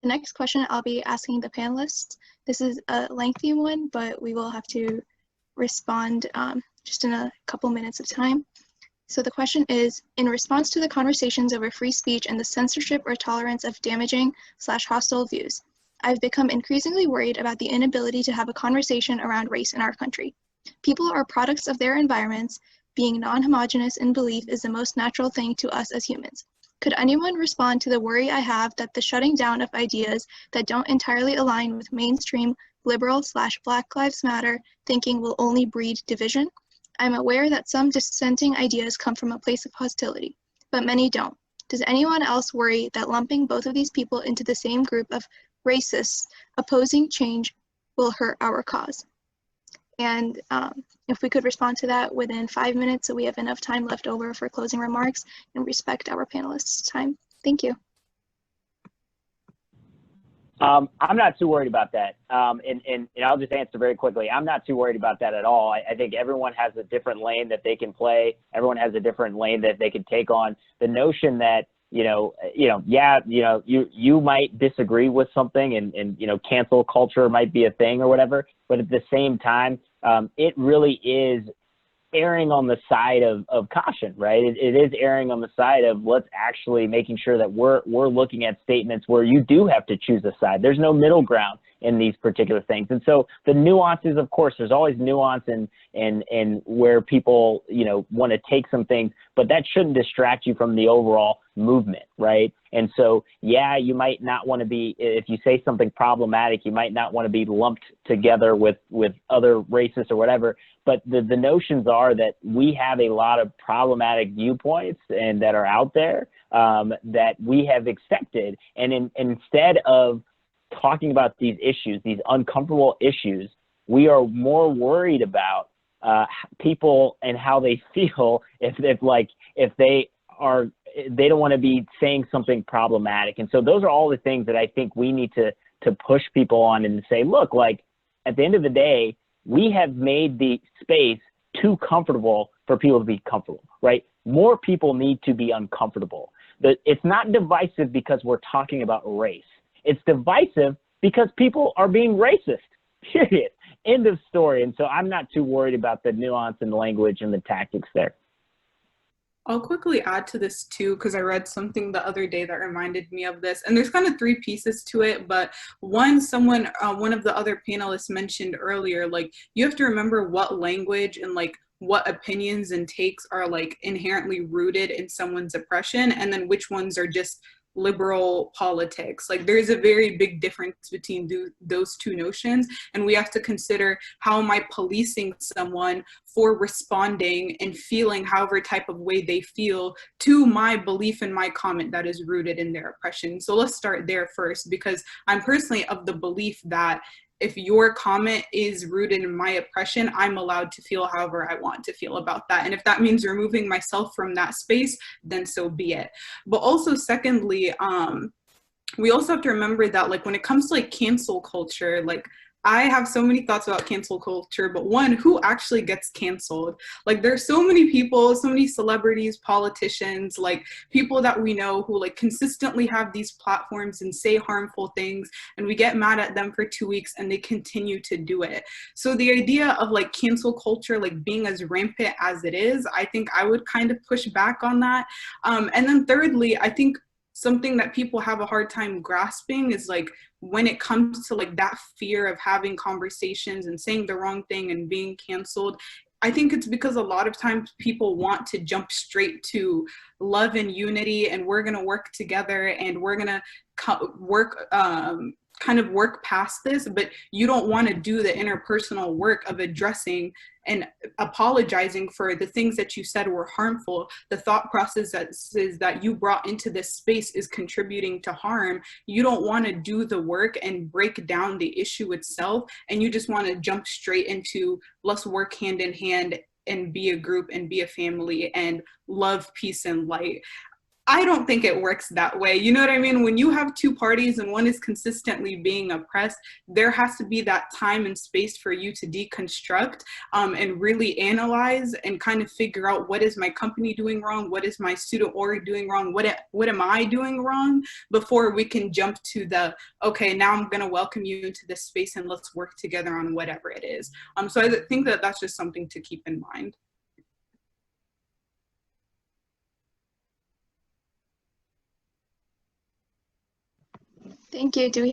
The next question I'll be asking the panelists. This is a lengthy one, but we will have to respond just in a couple minutes of time. So the question is, in response to the conversations over free speech and the censorship or tolerance of damaging/hostile views, I've become increasingly worried about the inability to have a conversation around race in our country. People are products of their environments. Being non-homogenous in belief is the most natural thing to us as humans. Could anyone respond to the worry I have that the shutting down of ideas that don't entirely align with mainstream liberal/Black Lives Matter thinking will only breed division? I'm aware that some dissenting ideas come from a place of hostility, but many don't. Does anyone else worry that lumping both of these people into the same group of racists opposing change will hurt our cause? And if we could respond to that within 5 minutes so we have enough time left over for closing remarks and respect our panelists' time. Thank you. I'm not too worried about that. And I'll just answer very quickly. I'm not too worried about that at all. I think everyone has a different lane that they can play. Everyone has a different lane that they can take on. The notion that, you might disagree with something and cancel culture might be a thing or whatever, but at the same time, it really is erring on the side of caution, right? It is erring on the side of let's actually making sure that we're looking at statements where you do have to choose a side. There's no middle ground in these particular things. And so the nuances, of course, there's always nuance in where people, want to take some things, but that shouldn't distract you from the overall movement, right? And so, yeah, you might not want to be, if you say something problematic, you might not want to be lumped together with other racists or whatever, but the notions are that we have a lot of problematic viewpoints and that are out there that we have accepted. And instead of talking about these issues, these uncomfortable issues, we are more worried about people and how they feel if they don't want to be saying something problematic. And so those are all the things that I think we need to push people on and say, look, like at the end of the day, we have made the space too comfortable for people to be comfortable, right? More people need to be uncomfortable. It's not divisive because we're talking about race. It's divisive because people are being racist, period. End of story. And so I'm not too worried about the nuance and the language and the tactics there. I'll quickly add to this too, because I read something the other day that reminded me of this. And there's kind of three pieces to it, but one of the other panelists mentioned earlier, like you have to remember what language and like what opinions and takes are like inherently rooted in someone's oppression, and then which ones are just liberal politics. Like there's a very big difference between those two notions, and we have to consider how am I policing someone for responding and feeling however type of way they feel to my belief and my comment that is rooted in their oppression. So let's start there first, because I'm personally of the belief that if your comment is rooted in my oppression, I'm allowed to feel however I want to feel about that. And if that means removing myself from that space, then so be it. But also secondly, we also have to remember that like when it comes to like cancel culture, like I have so many thoughts about cancel culture, but one, who actually gets canceled? Like there's so many people, so many celebrities, politicians, like people that we know who like consistently have these platforms and say harmful things, and we get mad at them for 2 weeks and they continue to do it. So the idea of like cancel culture like being as rampant as it is, I think I would kind of push back on that. And then thirdly, I think something that people have a hard time grasping is like when it comes to like that fear of having conversations and saying the wrong thing and being canceled, I think it's because a lot of times people want to jump straight to love and unity and we're going to work together and we're going to work past this, but you don't want to do the interpersonal work of addressing and apologizing for the things that you said were harmful. The thought process that you brought into this space is contributing to harm. You don't want to do the work and break down the issue itself, and you just want to jump straight into let's work hand in hand and be a group and be a family and love, peace, and light. I don't think it works that way. You know what I mean? When you have two parties and one is consistently being oppressed, there has to be that time and space for you to deconstruct and really analyze and kind of figure out, what is my company doing wrong? What is my student org doing wrong? What am I doing wrong? Before we can jump to the, okay, now I'm going to welcome you into this space and let's work together on whatever it is. So I think that that's just something to keep in mind. Thank you. Do we